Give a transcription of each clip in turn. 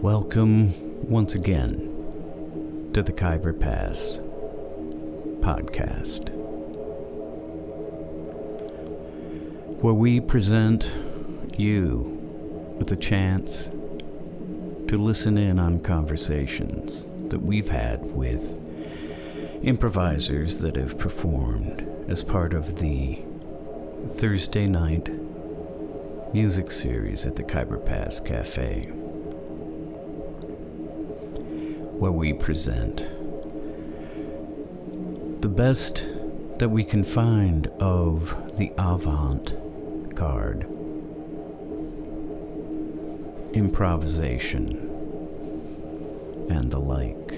Welcome once again to the Khyber Pass podcast, where we present you with a chance to listen in on conversations that we've had with improvisers that have performed as part of the Thursday night music series at the Khyber Pass Cafe, where we present the best that we can find of the avant-garde improvisation and the like.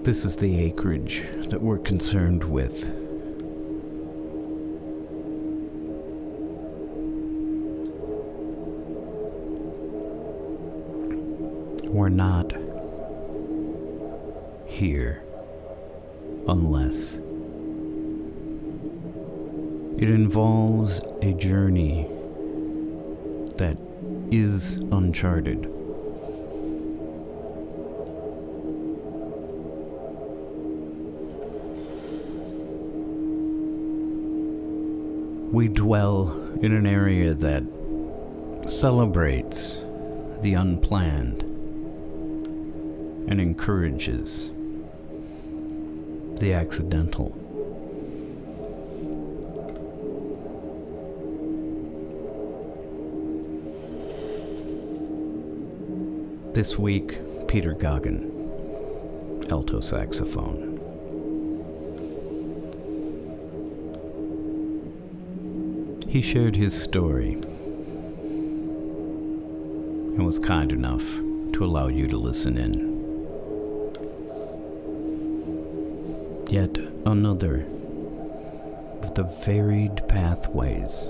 This is the acreage that we're concerned with. We're not here unless it involves a journey that is uncharted. We dwell in an area that celebrates the unplanned and encourages the accidental. This week, Peter Goggin, alto saxophone. He shared his story and was kind enough to allow you to listen in. Yet another of the varied pathways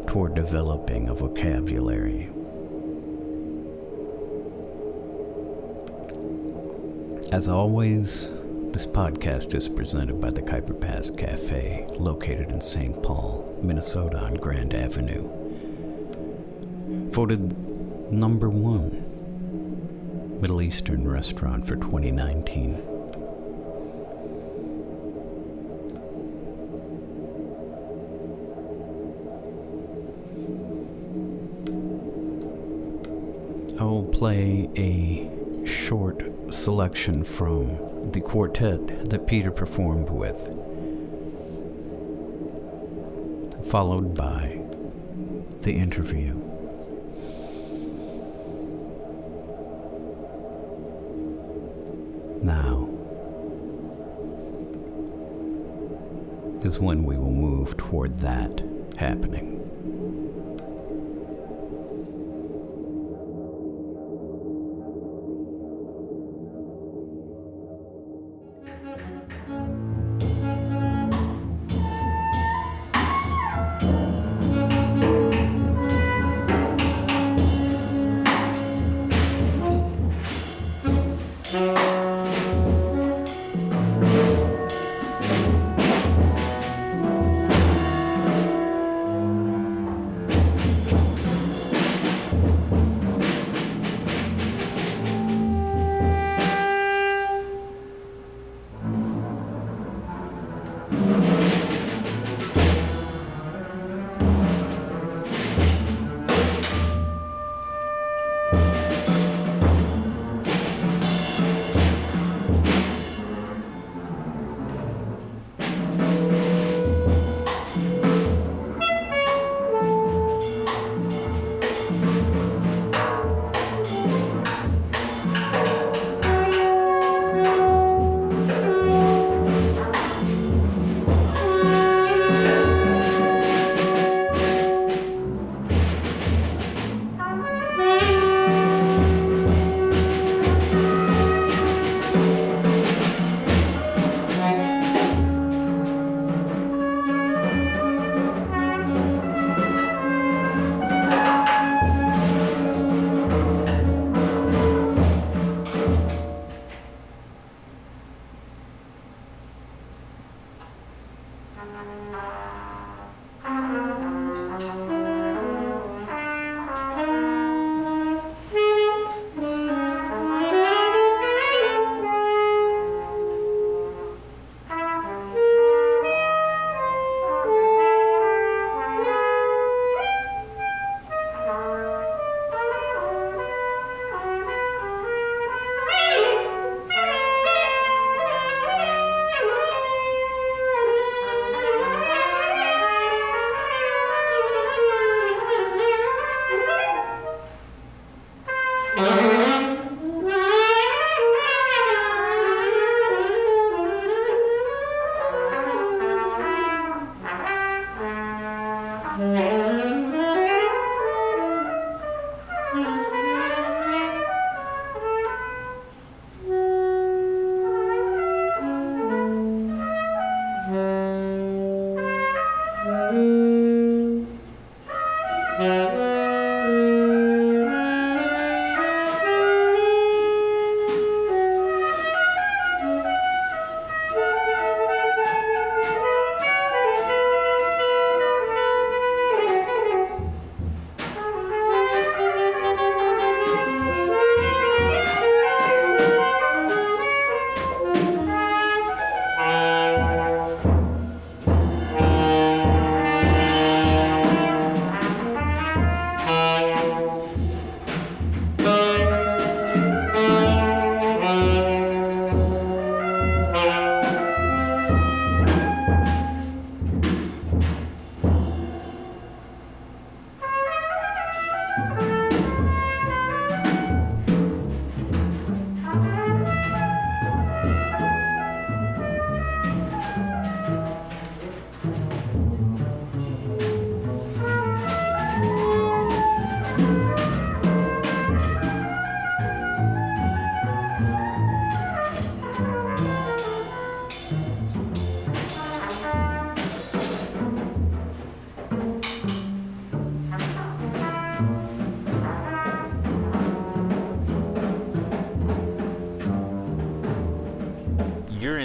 toward developing a vocabulary. As always, this podcast is presented by the Khyber Pass Cafe, located in St. Paul, Minnesota on Grand Avenue. Voted number 1 Middle Eastern restaurant for 2019. I will play a short selection from the quartet that Peter performed with, followed by the interview. Now is when we will move toward that happening.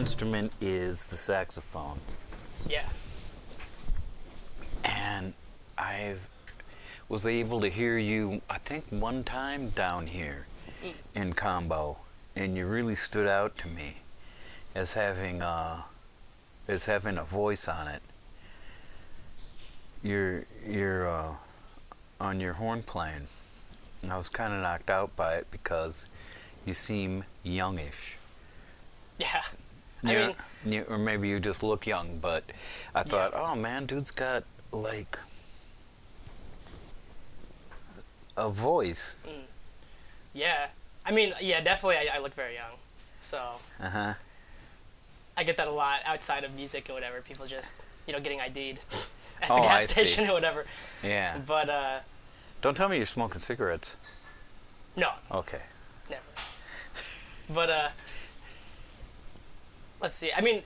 instrument is the saxophone. Yeah. And I was able to hear you, I think, one time down here in Combo, and you really stood out to me as having a voice on it. You're on your horn playing. And I was kind of knocked out by it because you seem youngish. Yeah. I mean, or maybe you just look young, but I thought, oh man, dude's got like a voice. Yeah. I mean, yeah, definitely I look very young. So Uh-huh. I get that a lot outside of music or whatever. People just, getting ID'd at Oh, the gas I station see. or whatever. Yeah. But Don't tell me you're smoking cigarettes. no, Okay. never. But let's see. I mean,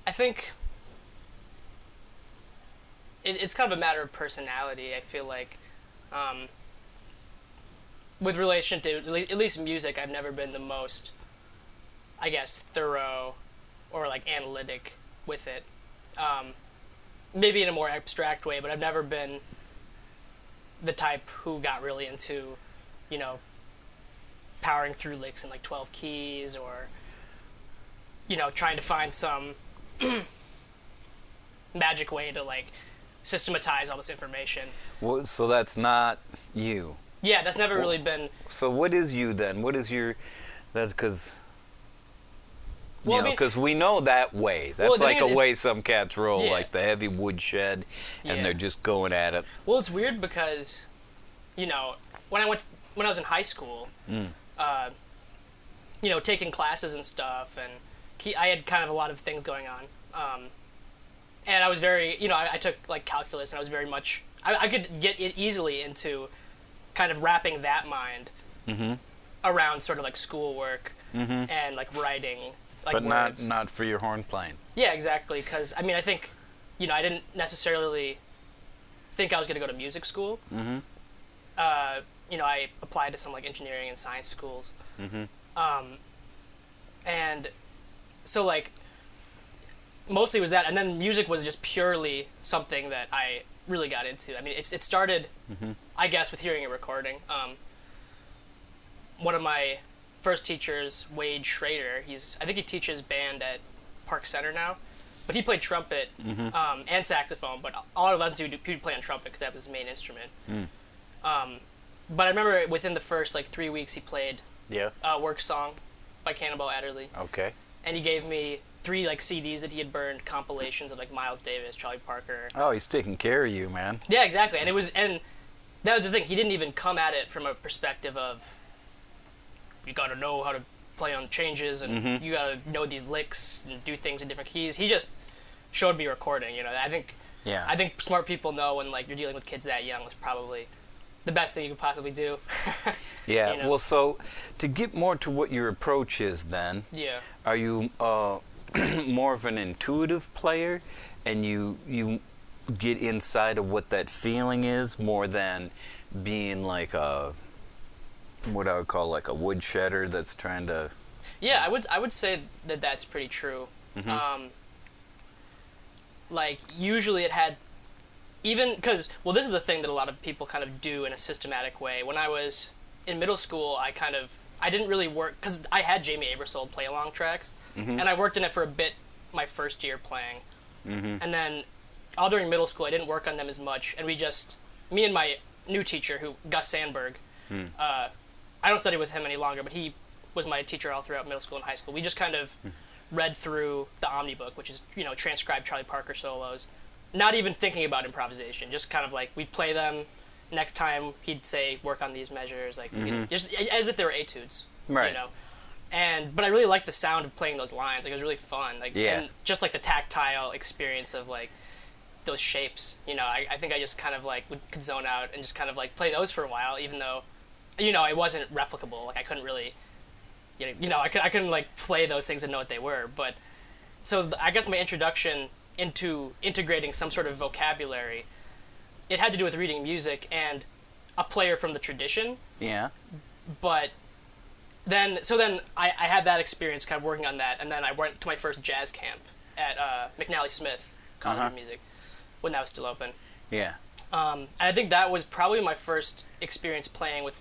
I think it's kind of a matter of personality. I feel like with relation to at least music, I've never been the most, I guess, thorough or like analytic with it. Maybe in a more abstract way, but I've never been the type who got really into, powering through licks in like 12 keys or, trying to find some magic way to like systematize all this information. Well, so that's not you. Yeah, that's never really been. So what is you then? What is your? That's because. Well, Because we know that way. That's well, like a way some cats roll, Yeah. like the heavy woodshed, and Yeah. they're just going at it. Well, it's weird because, when I was in high school, taking classes and stuff, and I had kind of a lot of things going on, and I was very, I took like calculus, and I was very much, I could get it easily into kind of wrapping that mind around sort of like schoolwork and like writing, like But words. not for your horn playing. Yeah, exactly. Because I mean, I think, I didn't necessarily think I was going to go to music school. I applied to some like engineering and science schools. And so like mostly it was that, and then music was just purely something that I really got into. I mean, it started, I guess, with hearing a recording. One of my first teachers, Wade Schrader, I think he teaches band at Park Center now, but he played trumpet and saxophone, but all our lessons he would play on trumpet because that was his main instrument. But I remember within the first like 3 weeks he played Work Song by Cannonball Adderley. Okay. And he gave me 3 like CDs that he had burned, compilations of like Miles Davis, Charlie Parker. Oh, he's taking care of you, man. Yeah, exactly. And that was the thing. He didn't even come at it from a perspective of you got to know how to play on changes and you got to know these licks and do things in different keys. He just showed me recording. I think smart people know when like you're dealing with kids that young was probably the best thing you could possibly do. Yeah. Well, so to get more to what your approach is, then. Yeah. Are you more of an intuitive player, and you get inside of what that feeling is more than being like what I would call like a woodshedder that's trying to. Yeah, I would say that that's pretty true. Like usually it had, even because this is a thing that a lot of people kind of do in a systematic way. When I was in middle school, I didn't really work because I had Jamie Aebersold play along tracks, and I worked in it for a bit my first year playing, and then all during middle school I didn't work on them as much, and me and my new teacher, Gus Sandberg, I don't study with him any longer, but he was my teacher all throughout middle school and high school. We just kind of read through the Omnibook, which is, transcribed Charlie Parker solos, not even thinking about improvisation, just kind of like we'd play them. Next time he'd say, work on these measures, like just as if they were etudes, Right. But I really liked the sound of playing those lines. Like it was really fun. Like and just like the tactile experience of like those shapes. I think I just kind of like could zone out and just kind of like play those for a while, even though, it wasn't replicable. Like I couldn't really, I couldn't like play those things and know what they were. But so I guess my introduction into integrating some sort of vocabulary, it had to do with reading music and a player from the tradition. Yeah. But then I had that experience kind of working on that, and then I went to my first jazz camp at McNally Smith College of Music when that was still open. Yeah. And I think that was probably my first experience playing with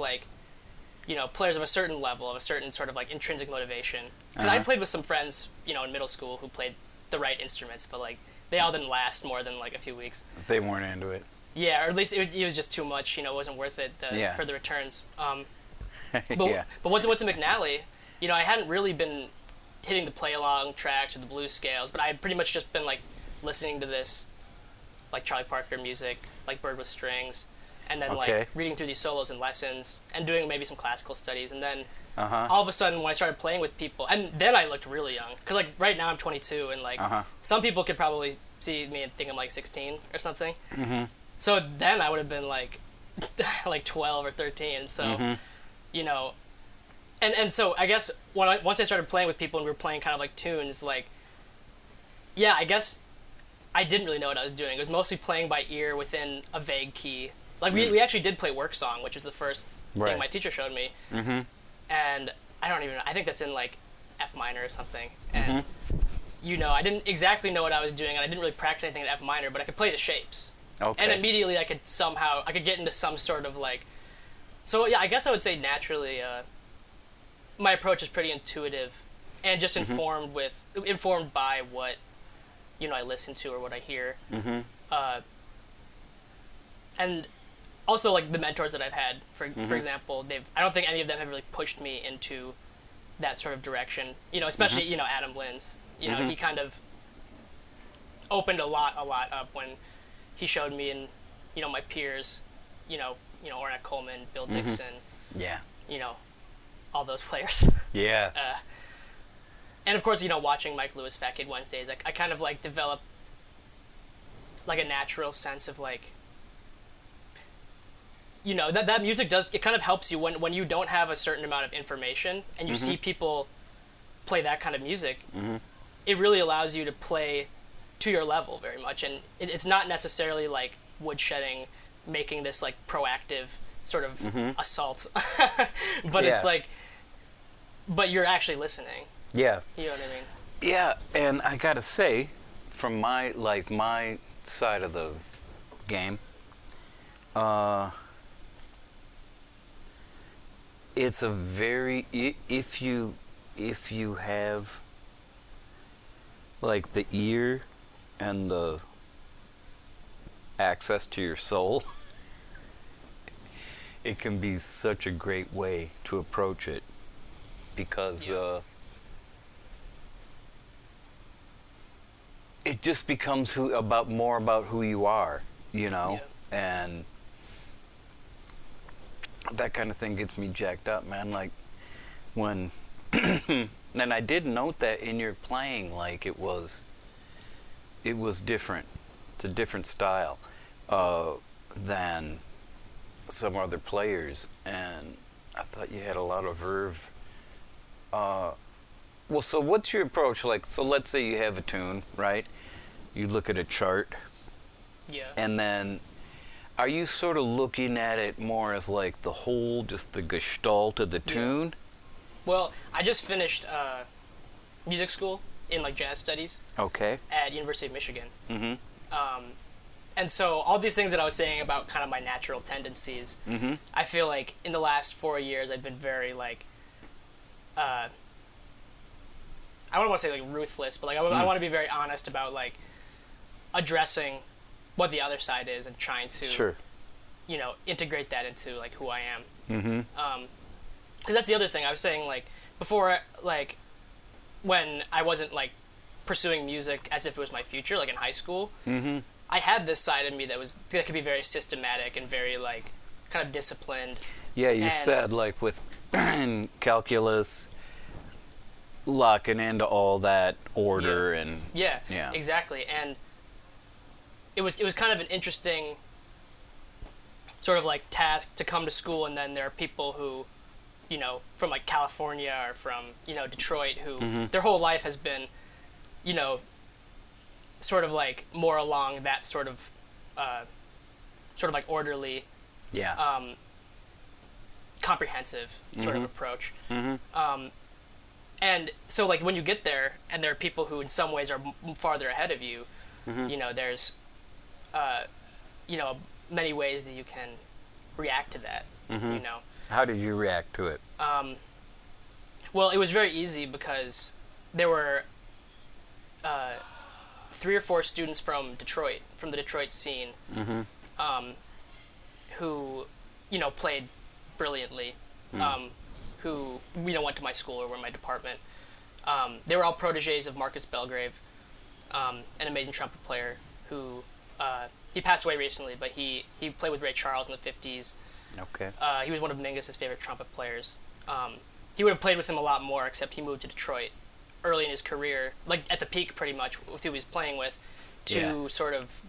players of a certain level, of a certain sort of like intrinsic motivation. Because I played with some friends, in middle school who played the right instruments, but like they all didn't last more than like a few weeks. They weren't into it. Yeah, or at least it was just too much. It wasn't worth it for the returns. But once I went to McNally, I hadn't really been hitting the play along tracks or the blues scales, but I had pretty much just been like listening to this, like Charlie Parker music, like Bird with Strings, and then like reading through these solos and lessons, and doing maybe some classical studies, and then all of a sudden when I started playing with people, and then I looked really young, because like right now I'm 22, and like some people could probably see me and think I'm like 16 or something. So then I would have been like like 12 or 13. So and so I guess once I started playing with people and we were playing kind of like tunes, like I guess I didn't really know what I was doing. It was mostly playing by ear within a vague key. Like we actually did play Work Song, which was the first thing my teacher showed me. And I think that's in like F minor or something. And I didn't exactly know what I was doing, and I didn't really practice anything in F minor, but I could play the shapes. And immediately I could get into some sort of like. So yeah, I guess I would say naturally, my approach is pretty intuitive, and just informed by what I listen to or what I hear. And also like the mentors that I've had, for example, I don't think any of them have really pushed me into that sort of direction. Especially Adam Linz. He kind of opened a lot up when he showed me and my peers, Ornette Coleman, Bill Dixon, all those players. And of course, watching Mike Lewis Fat Kid Wednesdays, I kind of like developed like a natural sense of like, that music it kind of helps you when you don't have a certain amount of information and you see people play that kind of music. It really allows you to play to your level very much, and it's not necessarily like woodshedding, making this like proactive sort of assault, but it's like, but you're actually listening. Yeah. You know what I mean? Yeah, and I gotta say, from my side of the game, it's a very, if you have like the ear and the access to your soul, it can be such a great way to approach it, because it just becomes more about who you are, and that kind of thing gets me jacked up, man. Like when and I did note that in your playing, like it was different. It's a different style than some other players, and I thought you had a lot of verve. Well, so what's your approach? Like, so let's say you have a tune, right? You look at a chart. Yeah. And then, are you sort of looking at it more as like the whole, just the gestalt of the tune? Well, I just finished music school in like jazz studies. Okay. At University of Michigan. And so all these things that I was saying about kind of my natural tendencies, I feel like in the last 4 years I've been very like, I don't want to say like ruthless, but like I want to be very honest about like addressing what the other side is and trying to, integrate that into like who I am. Because that's the other thing I was saying, like before, like when I wasn't like pursuing music as if it was my future, like in high school. I had this side of me that could be very systematic and very like kind of disciplined. Yeah, you said like with calculus, locking into all that order and yeah, exactly. And it was kind of an interesting sort of like task to come to school, and then there are people who, from like California or from Detroit who their whole life has been, sort of like more along that sort of like orderly comprehensive sort of approach. Mm-hmm. And so, like, when you get there, and there are people who, in some ways, are farther ahead of you, Mm-hmm. you know, there's, many ways that you can react to that, Mm-hmm. you know. How did you react to it? Well, it was very easy because there were 3 or 4 students from Detroit, from the Detroit scene, Mm-hmm. who, played brilliantly, who, went to my school or were in my department. They were all proteges of Marcus Belgrave, an amazing trumpet player who, he passed away recently, but he played with Ray Charles in the 50s. Okay. He was one of Mingus's favorite trumpet players. He would have played with him a lot more, except he moved to Detroit early in his career, like at the peak pretty much, with who he was playing with, to sort of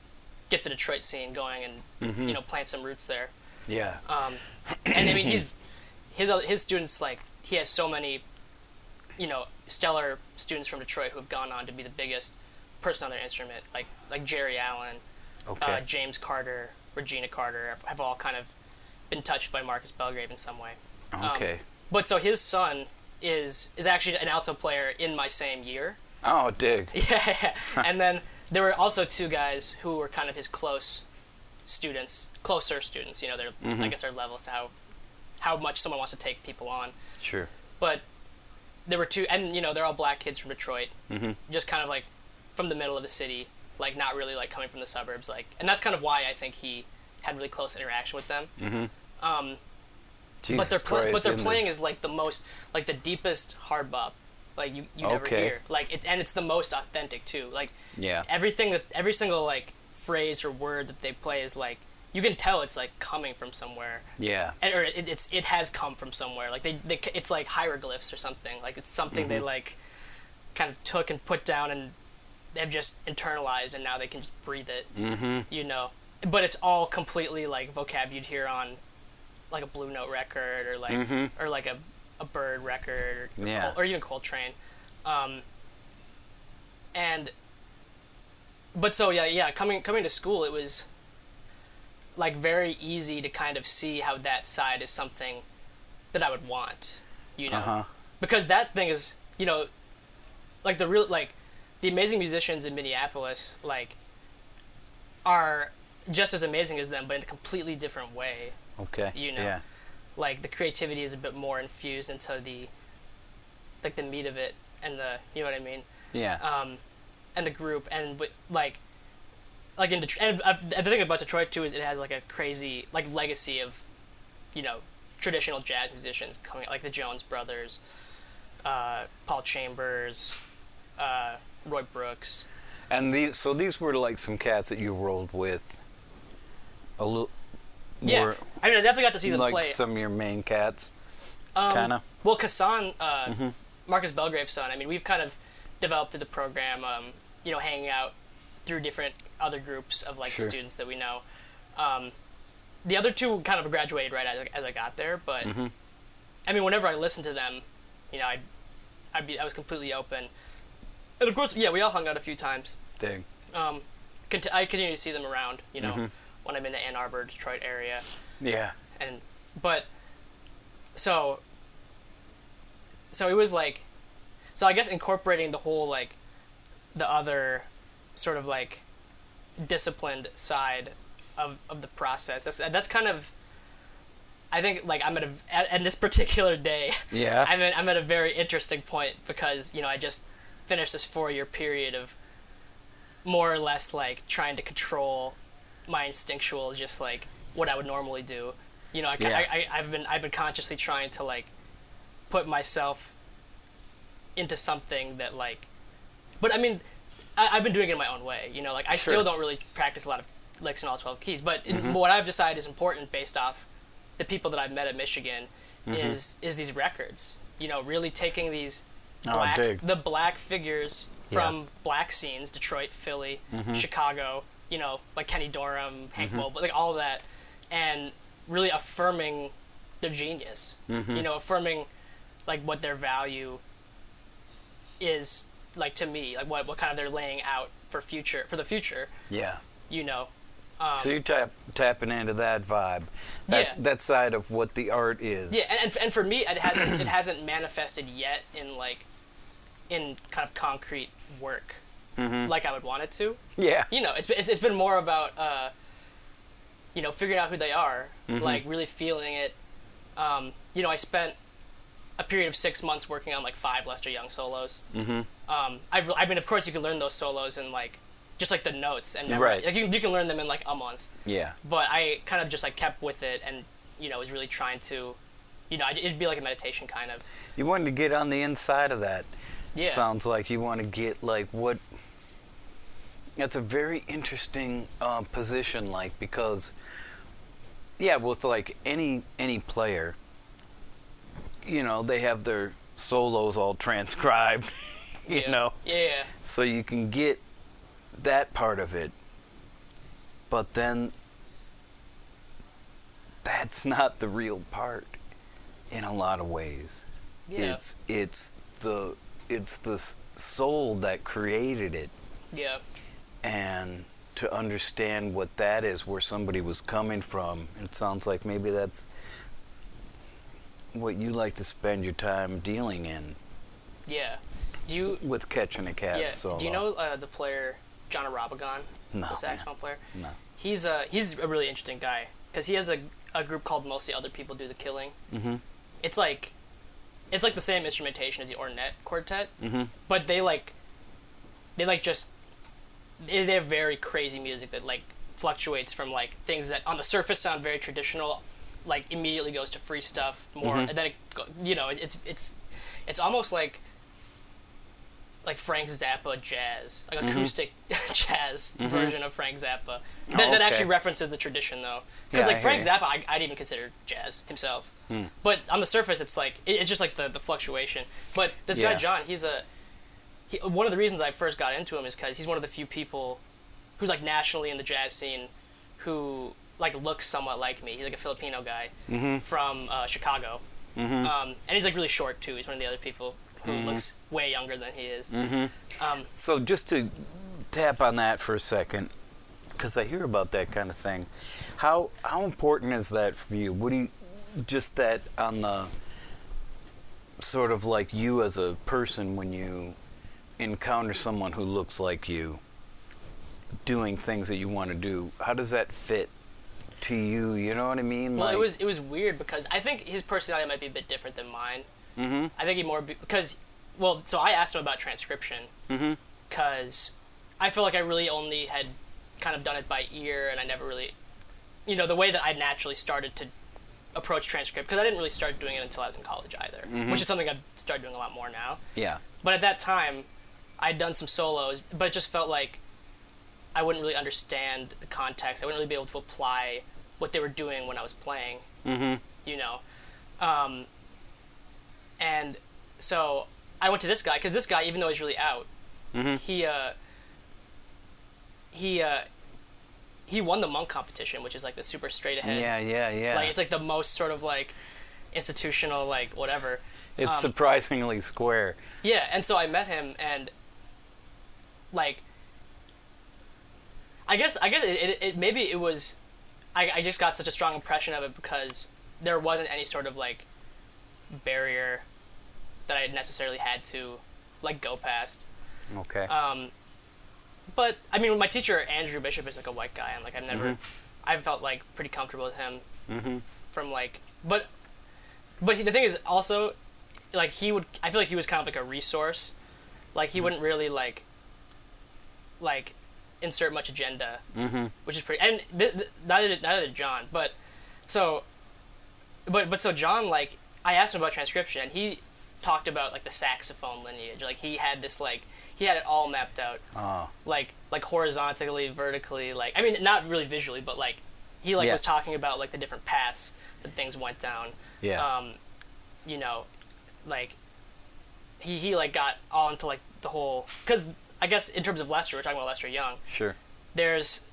get the Detroit scene going and, Mm-hmm. plant some roots there. Yeah. And I mean, his students, like, he has so many, stellar students from Detroit who have gone on to be the biggest person on their instrument, like Jerry Allen, Okay. James Carter, Regina Carter, have all kind of been touched by Marcus Belgrave in some way. Okay. But so his son is actually an alto player in my same year. Oh, dig. Yeah. And then there were also 2 guys who were kind of his closer students, they're, Mm-hmm. I guess their levels to how much someone wants to take people on. Sure. But there were 2, and, they're all black kids from Detroit, Mm-hmm. just kind of like from the middle of the city, like not really like coming from the suburbs, like, and that's kind of why I think he had really close interaction with them. Mm-hmm. But their Christ, their playing is like the most, like the deepest hard bop, like you never Okay. hear, like and it's the most authentic too. Like Yeah. every single like phrase or word that they play is like, you can tell it's like coming from somewhere, Yeah. or it has come from somewhere. Like they it's like hieroglyphs or something. Like it's something they like kind of took and put down and they've just internalized and now they can just breathe it. Mm-hmm. But it's all completely like vocab you'd hear on like a Blue Note record or like or like a Bird record or, Yeah. or even Coltrane. But so coming to school, it was like very easy to kind of see how that side is something that I would want, Uh-huh. because that thing is, like the amazing musicians in Minneapolis, like, are just as amazing as them, but in a completely different way. Okay. Yeah. Like the creativity is a bit more infused into the meat of it and the, you know what I mean? Yeah. And the group and like in Detroit, and the thing about Detroit too is it has like a crazy like legacy of, traditional jazz musicians coming, like the Jones Brothers, Paul Chambers, Roy Brooks. And these were like some cats that you rolled with a little more. Yeah, I mean, I definitely got to see them like play. some of your main cats, kind of. Well, Kassan, Marcus Belgrave's son. I mean, we've kind of developed through the program, hanging out through different other groups of like Sure. students that we know. The other 2 kind of graduated right as I got there, but I mean, whenever I listened to them, I was completely open, and of course, we all hung out a few times. Dig. I continue to see them around, when I'm in the Ann Arbor, Detroit area. Yeah. But so it was like, so I guess incorporating the whole like the other sort of like disciplined side of the process. That's kind of, I think, like I'm at this particular day. Yeah. I'm at a very interesting point because I just finished this 4-year period of more or less like trying to control my instinctual, just like what I would normally do. I've been consciously trying to like put myself into something that like, but I mean, I've been doing it in my own way. I Sure. still don't really practice a lot of licks in all 12 keys, but what I've decided is important based off the people that I've met at Michigan is these records. Really taking these the black figures from black scenes, Detroit, Philly, Chicago, like Kenny Dorham, Hank Mobley, like all of that, and really affirming their genius. Affirming like what their value is, like, to me, like what kind of they're laying out for the future. Yeah. So you're tapping into that vibe. That's that side of what the art is. Yeah, and for me, it hasn't manifested yet in kind of concrete work like I would want it to. Yeah. You know, it's been more about figuring out who they are, like really feeling it. You know, I spent a period of 6 months working on like 5 Lester Young solos. I mean, of course, you can learn those solos in like just like the notes and right. Like you can learn them in like a month. Yeah. But I kind of just like kept with it and was really trying to, it'd be like a meditation kind of. You wanted to get on the inside of that. Yeah. Sounds like you want to get like what. That's a very interesting position, like, because with like any player, they have their solos all transcribed, you know. Yeah. So you can get that part of it, but then that's not the real part in a lot of ways. Yeah. It's the soul that created it. Yeah. And to understand what that is, where somebody was coming from, it sounds like maybe that's what you like to spend your time dealing in. Yeah. With catching a cat solo. Do you know the player John Arabagon? No. The saxophone player? No. He's a really interesting guy because he has a group called Mostly Other People Do the Killing. Mm-hmm. It's like the same instrumentation as the Ornette Quartet, but they have very crazy music that like fluctuates from like things that on the surface sound very traditional, like immediately goes to free stuff more, and then it's almost like Frank Zappa jazz, like acoustic jazz version of Frank Zappa that actually references the tradition though, because Frank Zappa I'd even consider jazz himself, but on the surface it's like it's just like the fluctuation. But this guy John, one of the reasons I first got into him is because he's one of the few people who's like nationally in the jazz scene who like looks somewhat like me. He's like a Filipino guy from Chicago, and he's like really short too. He's one of the other people who looks way younger than he is. So just to tap on that for a second, because I hear about that kind of thing. How important is that for you? What do you just that on the sort of like you as a person when you encounter someone who looks like you doing things that you want to do, how does that fit to you? You know what I mean? Well, it was weird because I think his personality might be a bit different than mine. I think so I asked him about transcription because I feel like I really only had kind of done it by ear, and I never really, the way that I naturally started to approach transcript, because I didn't really start doing it until I was in college either, which is something I've started doing a lot more now. Yeah. But at that time, I'd done some solos, but it just felt like I wouldn't really understand the context. I wouldn't really be able to apply what they were doing when I was playing, and so I went to this guy, because this guy, even though he's really out, he won the Monk competition, which is like the super straight ahead. Yeah. Like it's like the most sort of like institutional, like whatever. It's surprisingly square. Yeah, and so I met him, and like I guess it maybe it was I just got such a strong impression of it because there wasn't any sort of like barrier that I necessarily had to like go past. Okay. But I mean, my teacher Andrew Bishop is like a white guy, and like I've felt like pretty comfortable with him from like, but the thing is also like I feel like he was kind of like a resource, like he wouldn't really like insert much agenda, which is pretty, and neither did John, but so John, like I asked him about transcription, and he talked about like the saxophone lineage, like he had it all mapped out, like horizontally, vertically, like I mean not really visually, but like he was talking about like the different paths that things went down. Like he like got all into like the whole, because I guess in terms of Lester, we're talking about Lester Young. Sure. There's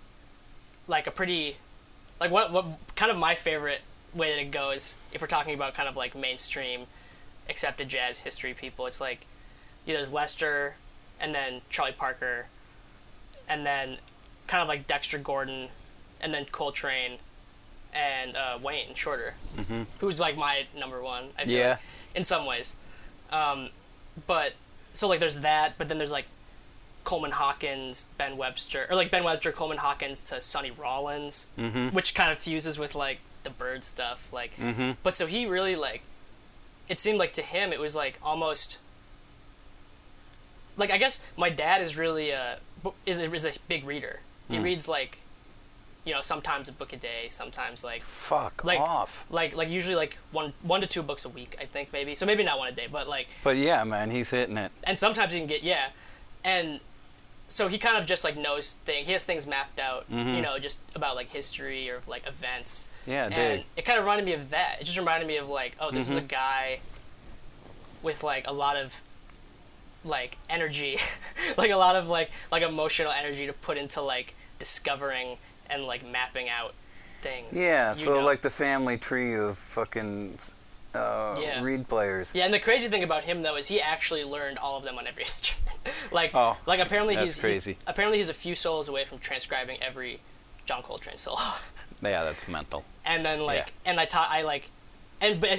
like a pretty, like what kind of my favorite way that it goes, if we're talking about kind of like mainstream accepted jazz history people, it's like there's Lester, and then Charlie Parker, and then kind of like Dexter Gordon, and then Coltrane, and Wayne Shorter, who's like my number one. I feel like, in some ways. But so like there's that, but then there's like Coleman Hawkins, Ben Webster, or like Ben Webster, Coleman Hawkins to Sonny Rollins, which kind of fuses with like the Bird stuff. Like, but so he really like, it seemed like to him it was like almost like, I guess my dad is really is a big reader. He reads like, you know, sometimes a book a day, sometimes like like usually like one to two books a week, I think, maybe. So maybe not one a day, but like. But yeah, man, he's hitting it. And sometimes he can get and so he kind of just like knows things. He has things mapped out, you know, just about like history or like events. Yeah, and it kind of reminded me of that. It just reminded me of like, oh, this is a guy with like a lot of like energy, like a lot of like emotional energy to put into like discovering and like mapping out things. Yeah, so like the family tree of fucking reed players. Yeah, and the crazy thing about him though is he actually learned all of them on every instrument. like apparently that's crazy. He's a few solos away from transcribing every John Coltrane solo. Yeah, that's mental. And then like but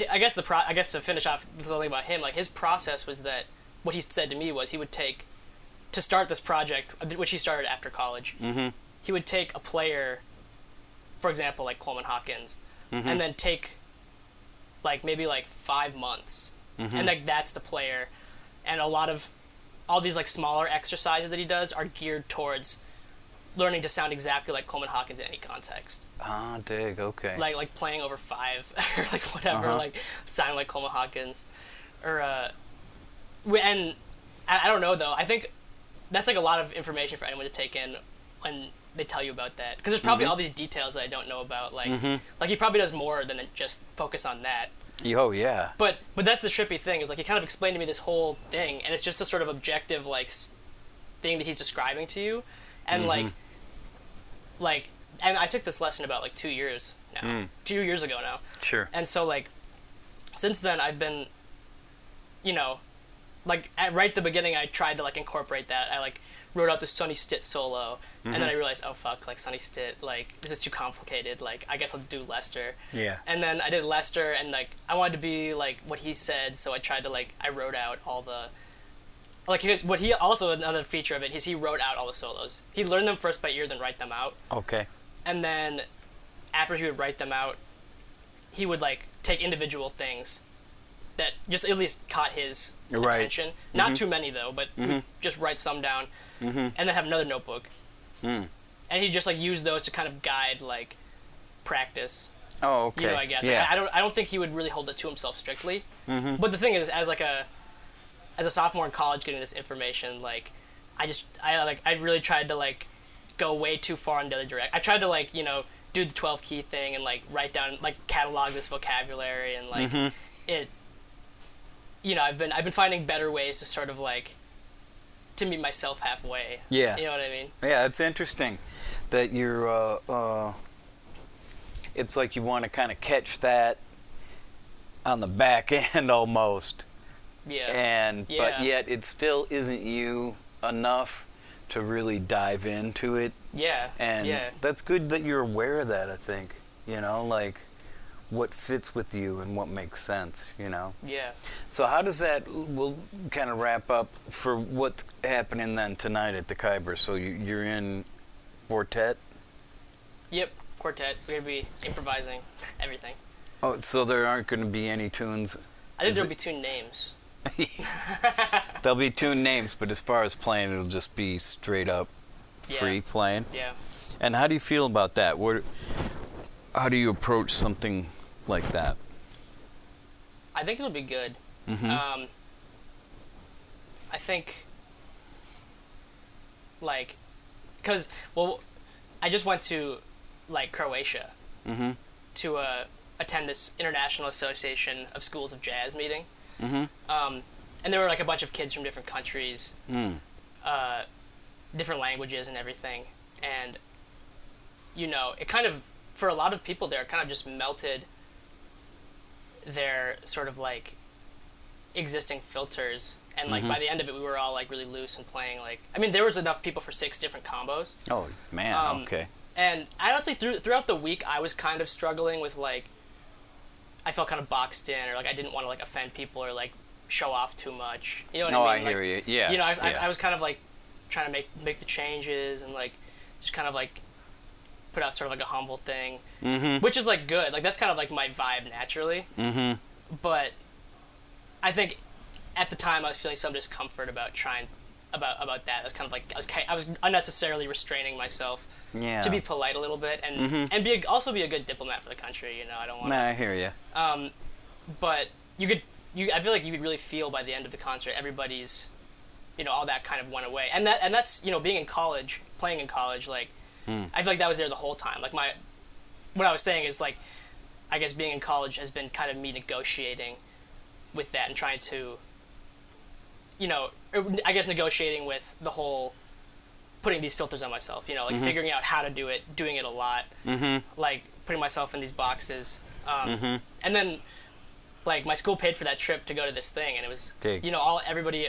I guess to finish off something about him, like his process was that what he said to me was he would take, to start this project, which he started after college, he would take a player, for example, like Coleman Hawkins, and then take like maybe like 5 months, and like that's the player, and a lot of all these like smaller exercises that he does are geared towards learning to sound exactly like Coleman Hawkins in any context. Ah, dig, okay. Like playing over 5 or like whatever, like sounding like Coleman Hawkins, or and I don't know though. I think that's like a lot of information for anyone to take in when they tell you about that, because there's probably all these details that I don't know about. Like like he probably does more than just focus on that. Oh yeah. But that's the trippy thing, is like he kind of explained to me this whole thing, and it's just a sort of objective like thing that he's describing to you, and like and I took this lesson about like 2 years now, 2 years ago now. Sure. And so like since then I've been, you know, like right at the beginning I tried to like incorporate that. I like wrote out the Sonny Stitt solo, and then I realized, oh fuck, like Sonny Stitt, like this is too complicated, like I guess I'll do Lester. Yeah. And then I did Lester, and like I wanted to be like what he said, so I tried to like, I wrote out all the, like what he also, another feature of it is he wrote out all the solos. He learned them first by ear, then write them out. Okay. And then after he would write them out, he would like take individual things that just at least caught his attention. Not too many though, but just write some down, and then have another notebook. And he just like use those to kind of guide like practice. Oh, okay. You know, I guess. Yeah. I don't think he would really hold it to himself strictly. But the thing is, as a sophomore in college getting this information, like I really tried to like go way too far in the other direction. I tried to like, you know, do the 12 key thing and like write down, like catalog this vocabulary, and like it, you know, I've been finding better ways to sort of like to meet myself halfway. Yeah. You know what I mean? Yeah, it's interesting that you're it's like you want to kind of catch that on the back end almost. Yeah. But yet it still isn't you enough to really dive into it. Yeah. And that's good that you're aware of that, I think. You know, like what fits with you and what makes sense, you know? Yeah. So how does that, we'll kind of wrap up for what's happening then tonight at the Khyber. So you're in quartet? Yep, quartet. We're going to be improvising everything. Oh, so there aren't going to be any tunes? I think there'll be tune names. There'll be tune names, but as far as playing, it'll just be straight up free playing? Yeah. And how do you feel about that? How do you approach something like that? I think it'll be good. I think, like, because, well, I just went to, like, Croatia to attend this International Association of Schools of Jazz meeting. And there were, like, a bunch of kids from different countries, different languages and everything. And, you know, it kind of, for a lot of people there, it kind of just melted their sort of, like, existing filters. And, like, by the end of it, we were all, like, really loose and playing, like... I mean, there was enough people for 6 different combos. Oh, man, okay. And I honestly, throughout the week, I was kind of struggling with, like, I felt kind of boxed in, or, like, I didn't want to, like, offend people or, like, show off too much. You know what I mean? I hear you. Yeah. You know, I was kind of, like, trying to make the changes and, like, just kind of, like, put out sort of, like, a humble thing. Mm-hmm. Which is, like, good. Like, that's kind of, like, my vibe naturally. Mm-hmm. But I think at the time I was feeling some discomfort about trying... About that. I was kind of like I was unnecessarily restraining myself to be polite a little bit and also be a good diplomat for the country. You know, I don't want. Nah, I hear you. But I feel like you could really feel by the end of the concert, everybody's, you know, all that kind of went away, and that's, you know, being in college, playing in college, like I feel like that was there the whole time. Like what I was saying is, like, I guess being in college has been kind of me negotiating with that and trying to, you know, I guess negotiating with the whole putting these filters on myself, you know, like figuring out how to do it, doing it a lot, like putting myself in these boxes. And then, like, my school paid for that trip to go to this thing, and it was, you know, everybody's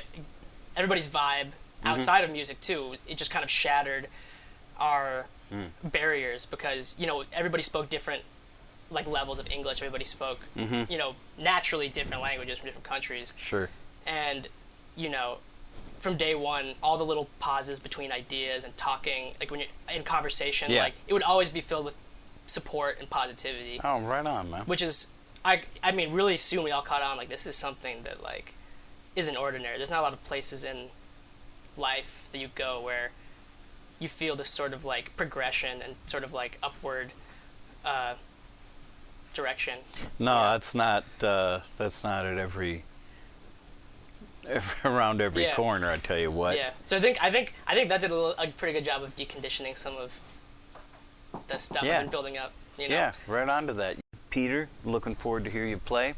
vibe outside of music too. It just kind of shattered our barriers because, you know, everybody spoke different, like, levels of English. Everybody spoke, you know, naturally different languages from different countries. Sure. And, you know, from day one, all the little pauses between ideas and talking, like when you're in conversation, like, it would always be filled with support and positivity. Oh, right on, man. Which is, I mean, really soon we all caught on, like, this is something that, like, isn't ordinary. There's not a lot of places in life that you go where you feel this sort of, like, progression and sort of, like, upward direction. No, that's not at every around every corner, I tell you what. Yeah. So I think that did a pretty good job of deconditioning some of the stuff I've been building up. You know? Yeah, right on to that. Peter, looking forward to hear you play,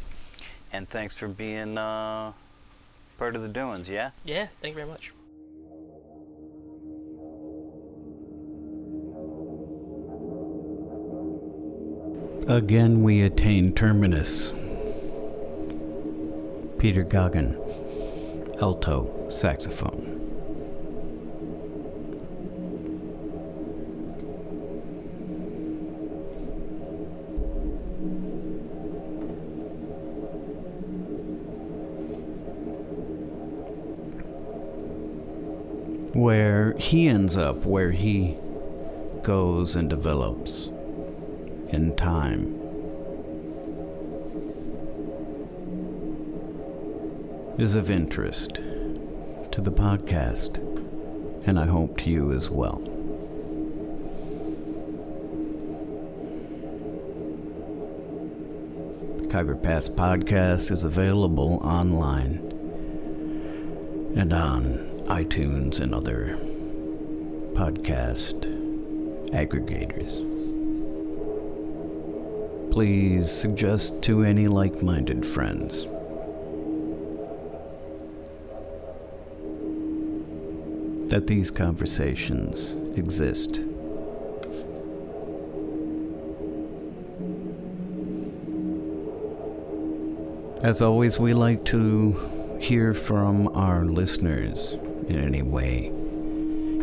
and thanks for being part of the doings. Yeah. Yeah. Thank you very much. Again, we attain terminus. Peter Goggin, alto saxophone. Where he ends up, where he goes and develops in time. Is of interest to the podcast, and I hope to you as well. The Kyber Pass podcast is available online and on iTunes and other podcast aggregators. Please suggest to any like-minded friends. That these conversations exist. As always, we like to hear from our listeners in any way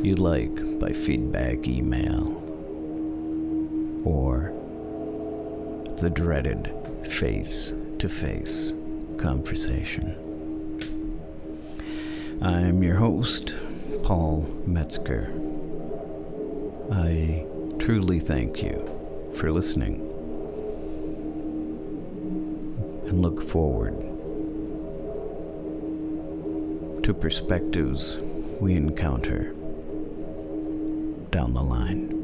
you'd like, by feedback, email, or the dreaded face-to-face conversation. I'm your host, Paul Metzger. I truly thank you for listening and look forward to perspectives we encounter down the line.